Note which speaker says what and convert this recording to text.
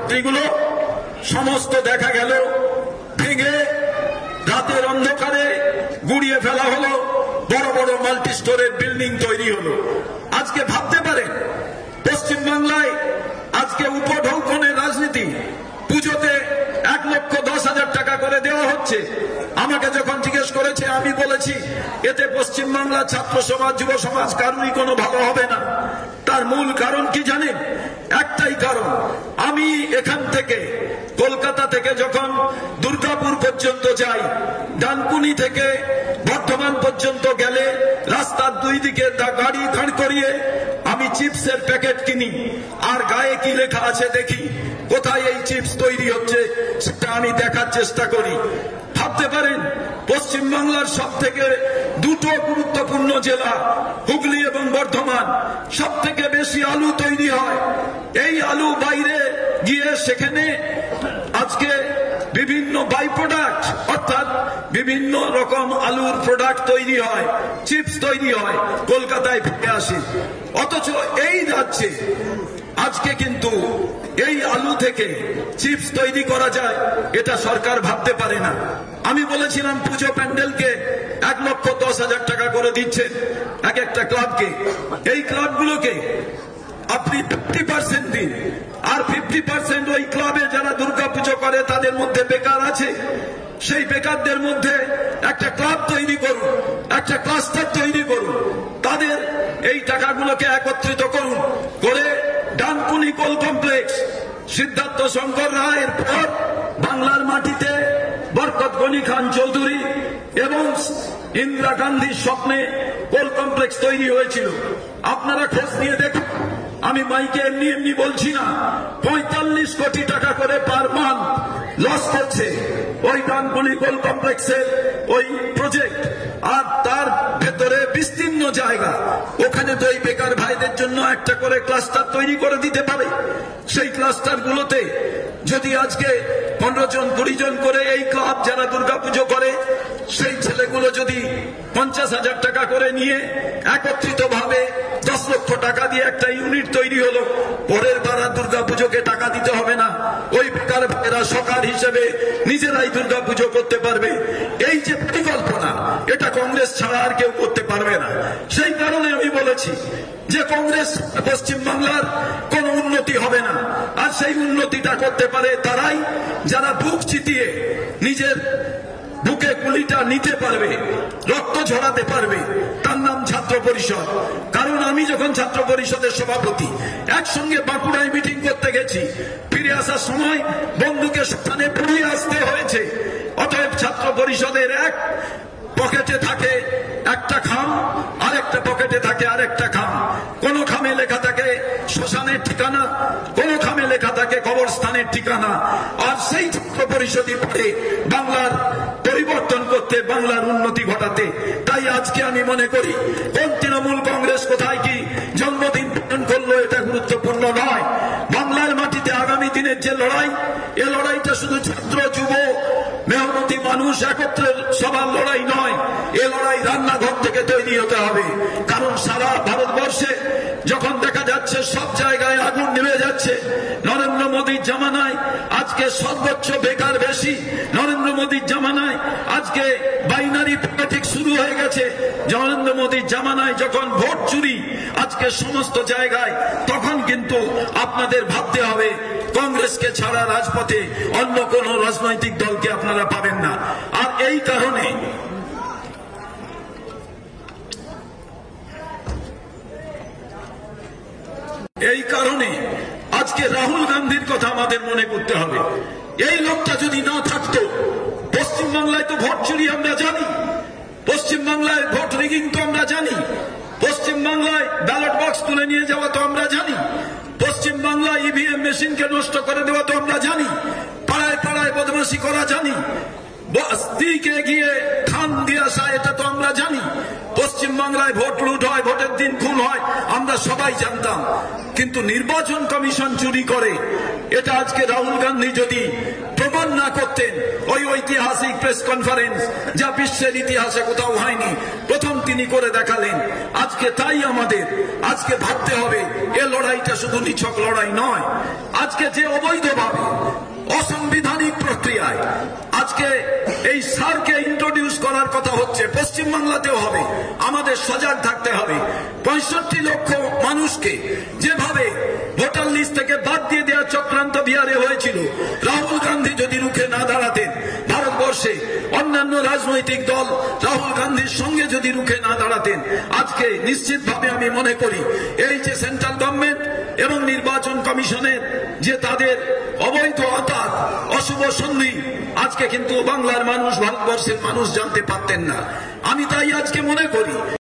Speaker 1: ফ্যাক্টরিগুলো সমস্ত দেখা গেল ভেঙে রাতের অন্ধকারে গুড়িয়ে ফেলা হলো, বড় বড় মাল্টি স্টোরের বিল্ডিং তৈরি হলো। আজকে ভাবতে পারেন পশ্চিমবাংলায় আজকে উপঢৌকনের রাজনীতি, পুজোতে 1,10,000 টাকা করে দেওয়া হচ্ছে। আমাকে যখন জিজ্ঞেস করেছে আমি বলেছি এতে পশ্চিমবাংলা ছাত্র সমাজ যুব সমাজ কারোরই কোনো ভালো হবে না। তার মূল কারণ কি জানেন? একটাই কারণ, আমি এখান থেকে কলকাতা থেকে যখন দুর্গাপুর পর্যন্ত যাই, ডানকুনি থেকে বর্ধমান পর্যন্ত গেলে রাস্তার দুই দিকে গাড়ি দাঁড় করিয়ে আমি চিপসের প্যাকেট কিনি, আর গায়ে কি লেখা আছে দেখি, কোথায় এই চিপস তৈরি হচ্ছে সেটা আমি দেখার চেষ্টা করি। ভাবতে পারেন পশ্চিমবাংলার সব থেকে দুটো গুরুত্বপূর্ণ জেলা হুগলি এবং বর্ধমান, সব থেকে বেশি আলু তৈরি হয়। এই আলু বাইরে গিয়ে সেখানে আজকে বিভিন্ন বাই প্রোডাক্ট অর্থাৎ বিভিন্ন রকম আলুর প্রোডাক্ট তৈরি হয়, চিপস তৈরি হয়, কলকাতায় ফিরে আসে। অথচ এই রাজ্যে আজকে কিন্তু এই আলু থেকে চিপস তৈরি করা যায় এটা সরকার ভাবতে পারে না। আমি বলেছিলাম পুজো প্যান্ডেলকে 1,10,000 টাকা করে দিচ্ছেন এক একটা ক্লাবকে। এই ক্লাবগুলোকে আপনি 50% দিন, আর 50% ওই ক্লাবে যারা দুর্গা পুজো করে তাদের মধ্যে বেকার আছে, সেই বেকারদের মধ্যে একটা ক্লাব তৈরি করুন, একটা ক্লাস্টার তৈরি করুন, তাদের এই টাকাগুলোকে একত্রিত করুন, করে ডানকুনি কোল কমপ্লেক্স, সিদ্ধার্থ শঙ্কর রায়ের পর বাংলার মাটিতে বরকত গনি খান চৌধুরী এবং ইন্দিরা গান্ধীর স্বপ্নে কোল কমপ্লেক্স তৈরি হয়েছিল। আপনারা খোঁজ নিয়ে দেখুন, আমি মাইকে এমনি এমনি বলছি না, 45 কোটি টাকা করে পার মান্থ লস করছে ওই ডানকুনি কোল কমপ্লেক্সের ওই প্রজেক্ট। আর তার ভেতরে বিস্তীর্ণ জায়গা, ওখানে তো এই বেকার ভাইদের জন্য একটা করে ক্লাস্টার তৈরি করে দিতে পারে। সেই ক্লাস্টার গুলোতে যদি আজকে 15 জন 20 জন করে এই ক্লাব যারা দুর্গাপুজো করে সেই ছেলেগুলো যদি 50,000 টাকা করে নিয়ে একত্রিত ভাবে 10 লক্ষ টাকা দিয়ে একটা ইউনিট তৈরি হলো, পরের বার দুর্গাপুজোকে টাকা দিতে হবে না, ওই বেকার ভাইয়েরা সরকার হিসেবে নিজেরাই দুর্গাপুজো করতে পারবে। এই যে পরিকল্পনা, এটা কংগ্রেস ছাড়া আর কেউ করতে পারবে না। সেই কারণে আমি বলেছি যে কংগ্রেস পশ্চিমবাংলার কোন উন্নতি হবে না, আর সেই উন্নতিটা করতে পারে তারাই যারা বুক চিতিয়ে নিজের বুকে গুলিটা নিতে পারবে, রক্ত ঝরাতে পারবে। তার নাম ছাত্র পরিষদ। কারণ আমি যখন ছাত্র পরিষদের সভাপতি, একসঙ্গে বাঁকুড়ায় মিটিং করতে গেছি, ফিরে আসার সময় বন্ধুকে স্থানে পুড়িয়ে আসতে হয়েছে। অতএব ছাত্র পরিষদের এক পকেটে থাকে একটা খাম, আরেকটা পকেটে থাকে আরেকটা খাম। কোন খামে লেখা থাকে শ্মশানের ঠিকানা, কোন খামে লেখা থাকে কবরস্থানের ঠিকানা। আর সেই ছাত্র পরিষদই পারে বাংলার পরিবর্তন করতে, বাংলার উন্নতি ঘটাতে। তাই আজকে আমি মনে করি কোন তৃণমূল কংগ্রেস কোথায় কি জন্মদিন পালন করলো এটা গুরুত্বপূর্ণ নয়। বাংলার মাটিতে আগামী দিনের যে লড়াই, এ লড়াইটা শুধু ছাত্র যুব মেহনতি মানুষ একত্রে সবার লড়াই নয়, এ লড়াই রান্নাঘর থেকে তৈরি হতে হবে। কারণ সারা ভারতবর্ষে যখন দেখা যাচ্ছে সব জায়গায় আগুন নেমে যাচ্ছে, নরেন্দ্র মোদীর জামানায় আজকে সর্বোচ্চ বেকার বেশি, নরেন্দ্র মোদীর জামানায় আজকে বাইনারি পলিটিক্স শুরু হয়ে গেছে, নরেন্দ্র মোদীর জামানায় যখন ভোট চুরি আজকে সমস্ত জায়গায়, তখন কিন্তু আপনাদের ভাবতে হবে কংগ্রেসকে ছাড়া রাজপথে অন্য কোন রাজনৈতিক দলকে আপনারা পাবেন না। আর এই কারণে আজকে রাহুল গান্ধীর কথা আমাদের মনে করতে হবে। এই লোকটা যদি না থাকতো, পশ্চিমবাংলায় তো ভোট চুরি আমরা জানি, পশ্চিমবাংলায় ভোট রিগিং তো আমরা জানি, পশ্চিমবাংলায় ব্যালট বক্স তুলে নিয়ে যাওয়া তো আমরা জানি, পশ্চিমবাংলায় ইভিএম মেশিনকে নষ্ট করে দেওয়া তো আমরা জানি, পাড়ায় পাড়ায় বদমাশি করা জানি, স্ত্রীকে গিয়ে খান দিয়ে আসা এটা তো আমরা জানি। পশ্চিমবাংলায় ভোট লুট হয়, ভোটের দিন খুন হয়, আমরা সবাই জানতাম। কিন্তু নির্বাচন কমিশন চুরি করে, এটা আজকে রাহুল গান্ধী যদি প্রমাণ না করতেন, ওই ঐতিহাসিক প্রেস কনফারেন্স যা বিশ্বের ইতিহাসে কোথাও হয়নি, প্রথম তিনি করে দেখালেন। আজকে তাই আমাদের আজকে ভাবতে হবে, এ লড়াইটা শুধু নিছক লড়াই নয়। আজকে যে অবৈধভাবে অসাংবিধানিক প্রক্রিয়ায় আজকে এই সারকে ইন্ট্রোডিউস করার কথা হচ্ছে, পশ্চিমবাংলাতেও হবে, আমাদের সজাগ থাকতে হবে। 65 লক্ষ মানুষকে যেভাবে ভোটার লিস্ট থেকে বাদ দিয়ে দেওয়ার চক্রান্ত বিহারে হয়েছিল, রাহুল গান্ধী যদি রুখে না দাঁড়াতেন, ভারতবর্ষে অন্যান্য রাজনৈতিক দল রাহুল গান্ধীর সঙ্গে যদি রুখে না দাঁড়াতেন, আজকে নিশ্চিতভাবে আমি মনে করি এই যে সেন্ট্রাল গভর্নমেন্ট এবং নির্বাচন কমিশনের যে তাদের অবৈধ আতাত, অশুভ সন্ধি, আজকে কিন্তু বাংলার মানুষ, ভারতবর্ষের মানুষ জানতে পারতেন না। আমি তাই আজকে মনে করি